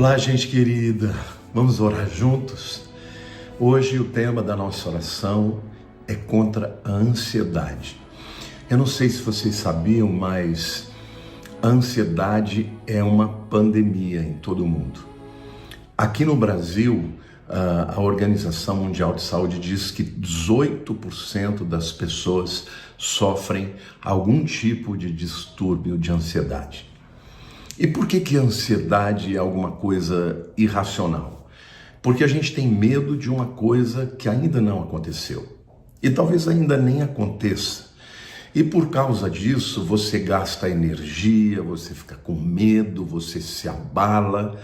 Olá, gente querida, vamos orar juntos? Hoje o tema da nossa oração é contra a ansiedade. Eu não sei se vocês sabiam, mas a ansiedade é uma pandemia em todo o mundo. Aqui no Brasil, a Organização Mundial de Saúde diz que 18% das pessoas sofrem algum tipo de distúrbio de ansiedade. E por que a ansiedade é alguma coisa irracional? Porque a gente tem medo de uma coisa que ainda não aconteceu. E talvez ainda nem aconteça. E por causa disso, você gasta energia, você fica com medo, você se abala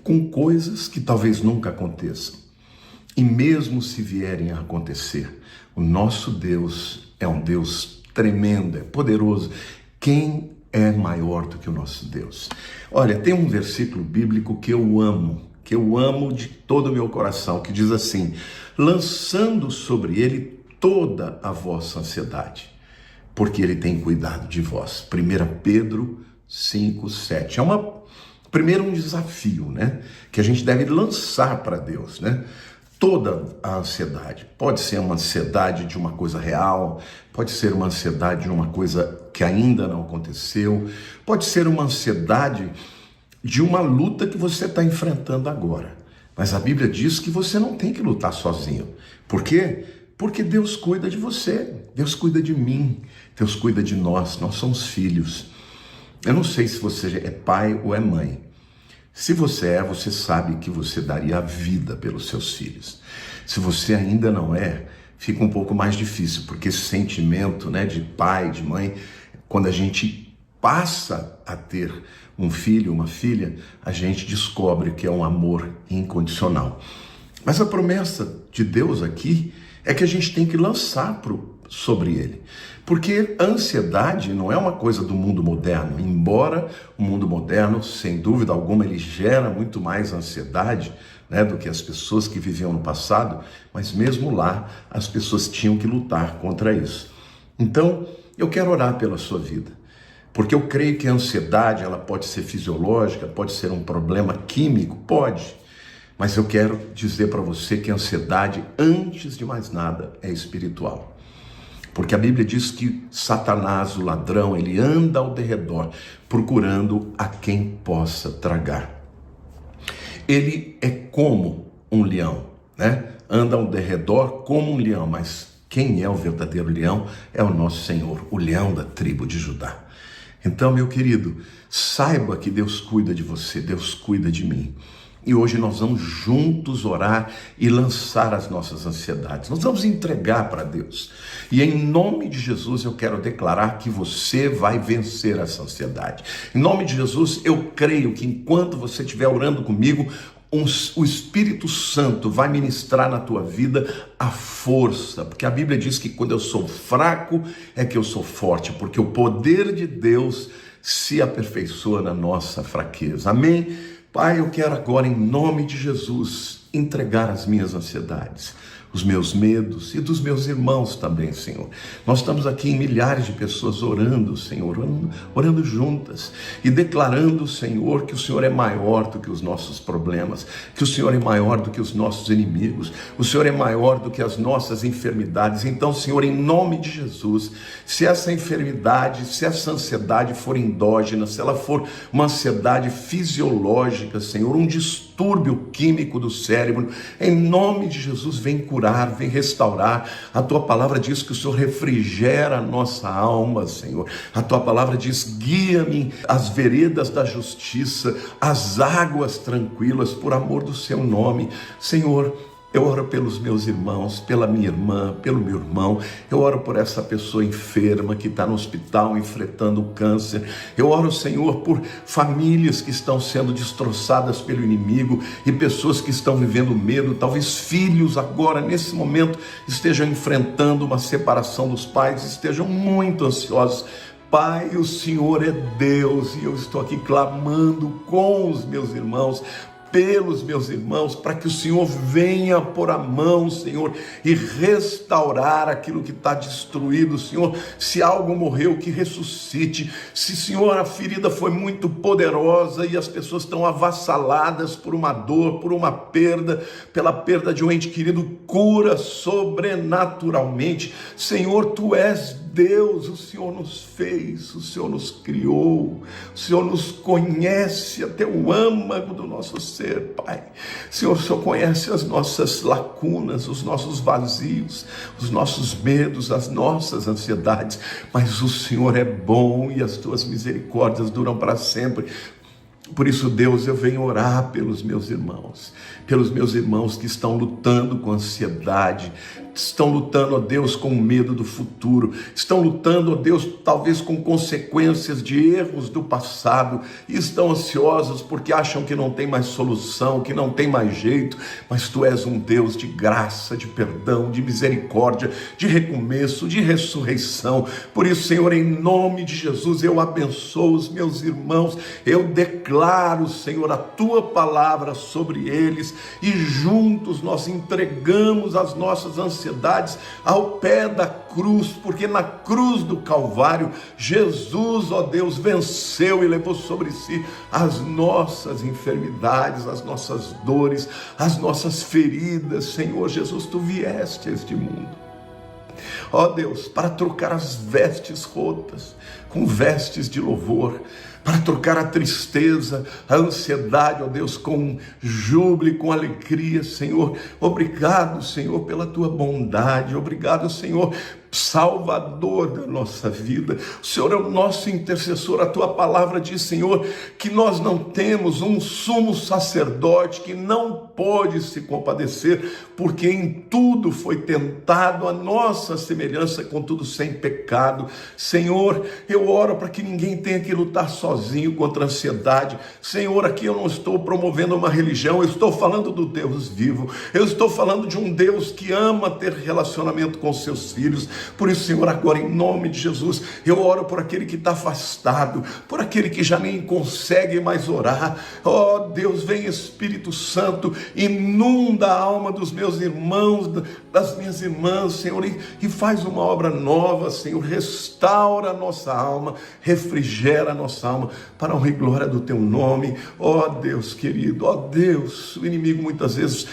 com coisas que talvez nunca aconteçam. E mesmo se vierem a acontecer, o nosso Deus é um Deus tremendo, é poderoso. Quem é maior do que o nosso Deus? Olha, tem um versículo bíblico que eu amo de todo o meu coração, que diz assim: lançando sobre ele toda a vossa ansiedade, porque ele tem cuidado de vós. 1 Pedro 5:7. Primeiro um desafio, né? Que a gente deve lançar para Deus, né? Toda a ansiedade. Pode ser uma ansiedade de uma coisa real, pode ser uma ansiedade de uma coisa que ainda não aconteceu, pode ser uma ansiedade de uma luta que você está enfrentando agora. Mas a Bíblia diz que você não tem que lutar sozinho. Por quê? Porque Deus cuida de você, Deus cuida de mim, Deus cuida de nós somos filhos. Eu não sei se você é pai ou é mãe. Se você sabe que você daria a vida pelos seus filhos. Se você ainda não é, fica um pouco mais difícil, porque esse sentimento, né, de pai, de mãe, quando a gente passa a ter um filho, uma filha, a gente descobre que é um amor incondicional. Mas a promessa de Deus aqui é que a gente tem que lançar sobre ele. Porque a ansiedade não é uma coisa do mundo moderno, embora o mundo moderno, sem dúvida alguma, ele gera muito mais ansiedade, né, do que as pessoas que viviam no passado, mas mesmo lá as pessoas tinham que lutar contra isso. Então, eu quero orar pela sua vida, porque eu creio que a ansiedade ela pode ser fisiológica, pode ser um problema químico, pode, mas eu quero dizer para você que a ansiedade, antes de mais nada, é espiritual. Porque a Bíblia diz que Satanás, o ladrão, ele anda ao derredor, procurando a quem possa tragar. Ele é como um leão, né? Anda ao derredor como um leão, mas quem é o verdadeiro leão é o nosso Senhor, o leão da tribo de Judá. Então, meu querido, saiba que Deus cuida de você, Deus cuida de mim. E hoje nós vamos juntos orar e lançar as nossas ansiedades. Nós vamos entregar para Deus. E em nome de Jesus eu quero declarar que você vai vencer essa ansiedade. Em nome de Jesus eu creio que enquanto você estiver orando comigo, o Espírito Santo vai ministrar na tua vida a força. Porque a Bíblia diz que quando eu sou fraco é que eu sou forte. Porque o poder de Deus se aperfeiçoa na nossa fraqueza. Amém? Pai, eu quero agora, em nome de Jesus, entregar as minhas ansiedades, os meus medos e dos meus irmãos também, Senhor. Nós estamos aqui em milhares de pessoas orando, Senhor, orando juntas e declarando, Senhor, que o Senhor é maior do que os nossos problemas, que o Senhor é maior do que os nossos inimigos, o Senhor é maior do que as nossas enfermidades. Então, Senhor, em nome de Jesus, se essa enfermidade, se essa ansiedade for endógena, se ela for uma ansiedade fisiológica, Senhor, um distúrbio químico do cérebro, em nome de Jesus, vem curar, vem restaurar. A tua palavra diz que o Senhor refrigera a nossa alma, Senhor. A tua palavra diz: guia-me às veredas da justiça, às águas tranquilas, por amor do seu nome. Senhor, eu oro pelos meus irmãos, pela minha irmã, pelo meu irmão. Eu oro por essa pessoa enferma que está no hospital enfrentando o câncer. Eu oro, Senhor, por famílias que estão sendo destroçadas pelo inimigo e pessoas que estão vivendo medo. Talvez filhos agora, nesse momento, estejam enfrentando uma separação dos pais, estejam muito ansiosos. Pai, o Senhor é Deus e eu estou aqui clamando com os meus irmãos pelos meus irmãos, para que o Senhor venha pôr a mão, Senhor, e restaurar aquilo que está destruído, Senhor. Se algo morreu, que ressuscite. Se, Senhor, a ferida foi muito poderosa e as pessoas estão avassaladas por uma dor, por uma perda, pela perda de um ente querido, cura sobrenaturalmente. Senhor, Tu és Deus, o Senhor nos fez, o Senhor nos criou, o Senhor nos conhece até o âmago do nosso ser, Pai. Senhor, o Senhor conhece as nossas lacunas, os nossos vazios, os nossos medos, as nossas ansiedades, mas o Senhor é bom e as Tuas misericórdias duram para sempre. Por isso, Deus, eu venho orar pelos meus irmãos que estão lutando com ansiedade, estão lutando, ó Deus, com medo do futuro, estão lutando, ó Deus, talvez com consequências de erros do passado, e estão ansiosos porque acham que não tem mais solução, que não tem mais jeito, mas Tu és um Deus de graça, de perdão, de misericórdia, de recomeço, de ressurreição. Por isso, Senhor, em nome de Jesus, eu abençoo os meus irmãos, eu declaro, Senhor, a Tua palavra sobre eles, e juntos nós entregamos as nossas ansiedades ao pé da cruz, porque na cruz do Calvário, Jesus, ó Deus, venceu e levou sobre si as nossas enfermidades, as nossas dores, as nossas feridas. Senhor Jesus, Tu vieste a este mundo, ó Deus, para trocar as vestes rotas com vestes de louvor, para trocar a tristeza, a ansiedade, ó Deus, com júbilo, com alegria, Senhor. Obrigado, Senhor, pela Tua bondade. Obrigado, Senhor, Salvador da nossa vida. O Senhor é o nosso intercessor. A Tua palavra diz, Senhor, que nós não temos um sumo sacerdote que não pode se compadecer, porque em tudo foi tentado a nossa semelhança, contudo sem pecado. Senhor, eu oro para que ninguém tenha que lutar sozinho contra a ansiedade. Senhor, aqui eu não estou promovendo uma religião, eu estou falando do Deus vivo, eu estou falando de um Deus que ama ter relacionamento com seus filhos. Por isso, Senhor, agora em nome de Jesus, eu oro por aquele que está afastado, por aquele que já nem consegue mais orar. Ó Deus, vem Espírito Santo, inunda a alma dos meus irmãos, das minhas irmãs, Senhor, e faz uma obra nova, Senhor. Restaura a nossa alma, refrigera a nossa alma, para a honra e glória do Teu nome. Ó Deus querido, ó Deus, o inimigo muitas vezes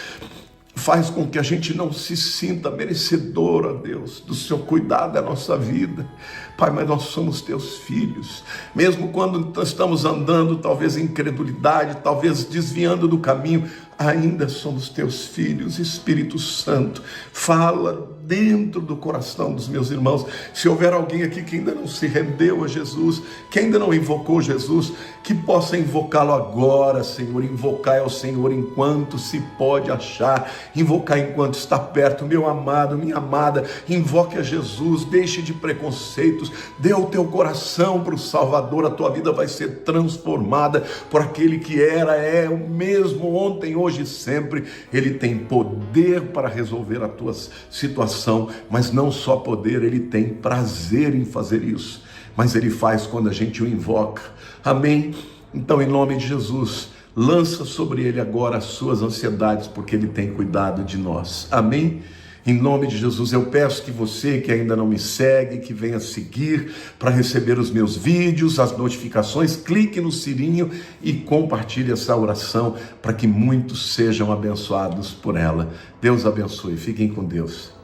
faz com que a gente não se sinta merecedor, ó Deus, do Seu cuidado da nossa vida. Pai, mas nós somos Teus filhos, mesmo quando estamos andando talvez em incredulidade, talvez desviando do caminho, ainda somos Teus filhos. Espírito Santo, fala dentro do coração dos meus irmãos. Se houver alguém aqui que ainda não se rendeu a Jesus, que ainda não invocou Jesus, que possa invocá-lo agora, Senhor. Invocar ao Senhor enquanto se pode achar, invocar enquanto está perto. Meu amado, minha amada, invoque a Jesus, deixe de preconceitos, dê o teu coração para o Salvador. A tua vida vai ser transformada por aquele que era, é o mesmo ontem, hoje e sempre. Ele tem poder para resolver a tua situação, mas não só poder, Ele tem prazer em fazer isso, mas Ele faz quando a gente o invoca. Amém? Então, em nome de Jesus, lança sobre Ele agora as suas ansiedades, porque Ele tem cuidado de nós. Amém? Em nome de Jesus, eu peço que você que ainda não me segue, que venha seguir para receber os meus vídeos, as notificações, clique no sininho e compartilhe essa oração para que muitos sejam abençoados por ela. Deus abençoe, fiquem com Deus.